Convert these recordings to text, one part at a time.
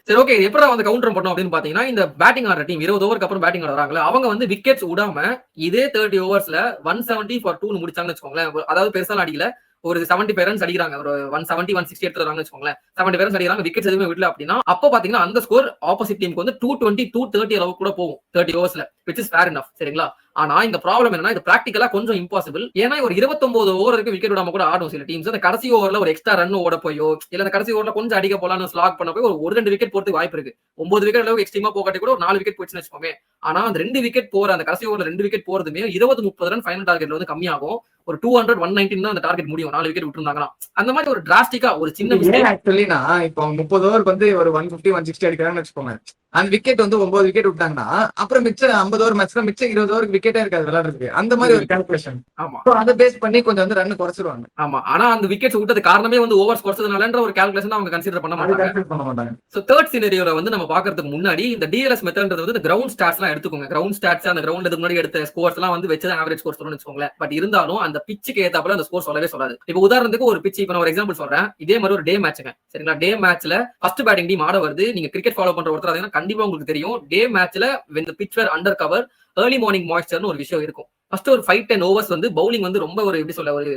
சரி ஓகே. எப்படிடா வந்து கவுண்டர் பண்ணோம் அப்படின்னு பார்த்தீங்கன்னா, இந்த பேட்டிங் ஆடுற டீம் 20 ஓவருக்கு அப்புறம் பேட்டிங் ஆட வராங்கல்ல, அவங்க வந்து விக்கெட்ஸ் உடாம இதே 30 ஓவர்ஸ்ல 170 ஃபார் 2ன்னு முடிச்சாங்கன்னு வச்சுக்கோங்களேன். அதாவது பெருசாலாம் அடிக்கல. ஒரு 75 ரன்ஸ் அடிக்கிறாங்க. ஒரு 170, 160 எடுத்துறாங்கன்னு வச்சுக்கோங்களேன். 75 ரன்ஸ் அடிக்கிறாங்க. விக்கெட்ஸ் எதுவுமே விடல அப்படின்னா, அப்போ பார்த்தீங்கன்னா அந்த ஸ்கோர் ஆப்போசிட் டீமுக்கு வந்து 220, 230 அளவுக்கு கூட போகும். 30 ஓவர்ஸ்ல. Which is fair enough. சரிங்களா? ஆனா இந்த ப்ராப்ளம் என்னன்னா, இது பிராக்டிகலா கொஞ்சம் இம்பாசிபிள். ஏன்னா ஒரு 29 ஓவர் வரைக்கும் விக்கெட் விடாம கூட ஆடும் சில டீம்ஸ். அந்த கடைசி ஓவர்ல ஒரு எக்ஸ்ட்ரா ரன் ஓட போயோ, இல்ல அந்த கடைசி ஓவர்ல கொஞ்சம் அடிக்க போலாம்னு ஸ்லாக் பண்ண போய் ஒரு 2 விக்கெட் போறதுக்கு வாய்ப்பு இருக்கு. 9 விக்கெட் அளவுக்கு எக்ஸ்ட்ரீமா போகாட்டி கூட ஒரு 4 விக்கெட் போச்சுன்னு வச்சுக்கோமே. ஆனா அந்த 2 விக்கெட் போற அந்த கடைசி ஓவர்ல 2 விக்கெட் போறதுமே 20, 30 ரன் ஃபைனல் டார்கெட்ல வந்து கம்மியாகும். ஒரு 200, 119 தான் அந்த டார்கெட் முடியும். 4 விக்கெட் விட்டுருந்தாங்கன்னா. அந்த மாதிரி ஒரு டிராஸ்டிக்கா ஒரு சின்ன மிஸ்டேக். ஆக்சுவலினா இப்போ 30 ஓவருக்கு வந்து ஒரு 150, 160 அடிக்கிறாங்கன்னு வச்சுக்கோங்க. அந்த விக்கெட் வந்து 9 விக்கெட் விட்டாங்கன்னா அப்புறம் மிச்சம் 50 ஓவர் மேட்ச்ல மிச்சம் 20 ஓவருக்கு விக்கெட்டே இருக்காது விளையாடுறதுக்கு. அந்த மாதிரி ஒரு கால்குலேஷன். ஆமா. அதை பேஸ் பண்ணி கொஞ்சம் வந்து ரன் குறைச்சிருவாங்க. ஆமா. ஆனா அந்த விக்கெட்ஸ் விட்டது காரணமே வந்து ஓவர்ஸ் குறைச்சதுனாலன்ற ஒரு கால்குலேஷன் அவங்க கன்சிடர் பண்ண மாட்டாங்க. சோ தேர்ட் சினரியோல வந்து நம்ம பாக்குறதுக்கு முன்னாடி இந்த டிஎல்எஸ் மெத்தட்ன்றது வந்து கிரவுண்ட் ஸ்டாட்ஸ் எல்லாம் எடுத்துக்கோங்க. கிரவுண்ட் ஸ்டாட்ஸ் அந்த கிரவுண்ட்ல முன்னாடி எடுத்த ஸ்கோர்ஸ் எல்லாம் வந்து வச்சு ஆவரேஜ் ஸ்கோர் சொல்லணும்னு வச்சுக்கோங்களேன். பட் இருந்தாலும் அந்த பிச்சுக்கு ஏத்தாப்புல அந்த ஸ்கோர் சொல்லவே சொல்லாது. இப்போ உதாரணத்துக்கு ஒரு பிட்ச் இப்ப நான் ஒரு எக்ஸாம்பிள் சொல்றேன். இதே மாதிரி ஒரு டே மேட்ச்ங்க. சரிங்களா? டே மேட்ச்ல ஃபர்ஸ்ட் பேட்டிங் டீம் ஆட வருது. நீங்க கிரிக்கெட் ஃபாலோ பண்ற ஒருத்தர் கண்டிப்பா உங்களுக்கு தெரியும். டே மேட்ச்ல when the pitch were under cover early morning moisture ஒரு விஷயம் இருக்கும். ஃபர்ஸ்ட் ஒரு 5-10 ஓவர்ஸ் வந்து பவுலிங் வந்து ரொம்ப ஒரு எப்படி சொல்ல ஒரு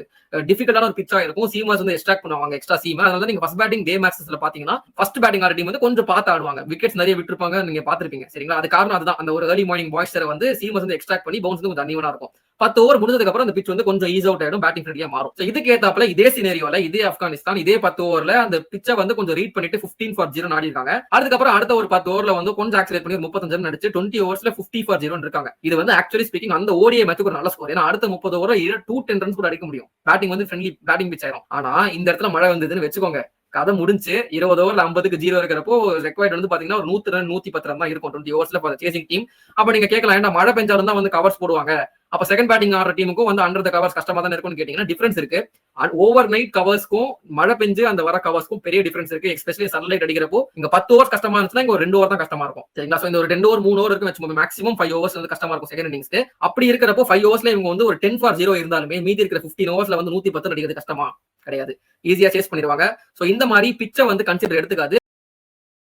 டிஃபிகல்ட்டான ஒரு பிட்சா இருக்கும். சீமர்ஸ் வந்து எக்ஸ்ட்ராக்ட் பண்ணுவாங்க எக்ஸ்ட்ரா சீம். அதனால நீங்க ஃபர்ஸ்ட் பேட்டிங் டே மேட்சஸ்ல பாத்தீங்கன்னா ஃபர்ஸ்ட் பேட்டிங் ஆடுற டீம் வந்து கொஞ்சம் பார்த்து ஆடுவாங்க. விக்கெட்ஸ் நிறைய விட்டுருப்பாங்க நீங்க பாத்திருப்பீங்க. சரிங்களா? அது காரணம் அதுதான். அந்த ஒரு ஏர்லி மார்னிங் மாய்ஸ்சரை வந்து சீமர்ஸ் வந்து எக்ஸ்ட்ராக்ட் பண்ணி பவுன்ஸ் வந்து கொஞ்சம் அன்ஈவனா இருக்கும். 10 ஓவர் முடிஞ்சதுக்கு அப்புறம் அந்த பிட்ச் வந்து கொஞ்சம் ஈஸ் அவுட் ஆயிடும். பேட்டிங் ஃப்ரெண்ட்லியா மாறும். இதுக்கு ஏத்தாப்புல இதே சினேரியோல இதே ஆப்கானிஸ்தான் இதே 10 ஓவர்ல அந்த பிட்சை வந்து கொஞ்சம் ரீட் பண்ணிட்டு 15 ஃபார் 0 ஆடி இருக்காங்க. அதுக்கப்புறம் அடுத்த ஒரு 10 ஓவர்ல வந்து கொஞ்சம் ஆக்சிலேட் பண்ணி 35 ரன் அடிச்சு 20 ஓவர்ஸ்ல 50 ஃபார் 0 இருக்காங்க. இது வந்து ஆக்சுவலி ஸ்பீக்கிங் அந்த ஓடிஐ மேட்சுக்கு ஒரு நல்ல ஸ்கோர். ஏன்னா அடுத்த 30 ஓவர்ல 210 ரன்ஸ் கூட அடிக்க முடியும். பேட்டிங் வந்து ஃப்ரெண்ட்லி பேட்டிங் பிட்ச் ஆயிரும். ஆனா இந்த இடத்துல மழை வந்ததுன்னு வச்சுக்கோங்க. கதை முடிஞ்சு 20 ஓவர்ல 50க்கு 0 இருக்கிறப்போ ரெக்வயர்ட் வந்து பாத்தீங்கன்னா ஒரு 100 ரன் 110 ரன் தான் இருக்கும் 20 ஓவர்ஸ்ல ஃபார் சேசிங் டீம். அப்ப நீங்க கேட்கலாம் ஏன்டா மழை பெஞ்சாலும் தான் வந்து கவர்ஸ் போடுவாங்க. அப்ப செகண்ட் பேட்டிங் ஆடுற டீமுக்கும் வந்து அண்டர் த கவர்ஸ் கஷ்டமா தான் இருக்கும்னு கேட்டீங்கன்னா டிஃபரன்ஸ் இருக்கு. ஓவர் நைட் கவர்ஸ்க்கும் மழை பெஞ்சு அந்த வர கவர்ஸ்க்கும் பெரிய டிஃபரன்ஸ் இருக்கு. எஸ்பெஷலி சன்லைட் அடிக்கிறப்போ இங்க 10 ஓவர்ஸ் கஷ்டமா இருந்துச்சுன்னா இங்க ஒரு 2 ஓவர் தான் கஷ்டமா இருக்கும். சரிங்களா? சோ இந்த ஒரு 2 ஓவர் 3 ஓவர் இருக்கு வச்சுக்கோங்க. மேக்ஸிமம் 5 ஓவர்ஸ் வந்து கஷ்டமா இருக்கும் செகண்ட் இன்னிங்ஸ்க்கு. அப்படி இருக்கிறப்போ 5 ஓவர்ஸ்ல இவங்க வந்து ஒரு 10 ஃபார் 0 இருந்தாலுமே மீதி இருக்கிற 15 ஓவர்ஸ்ல வந்து 110 அடிக்கிறது கஷ்டமா கிடையாது. ஈஸியா சேஸ் பண்ணிடுவாங்க. சோ இந்த மாதிரி பிட்சை வந்து கன்சிடர் எடுத்துக்காது.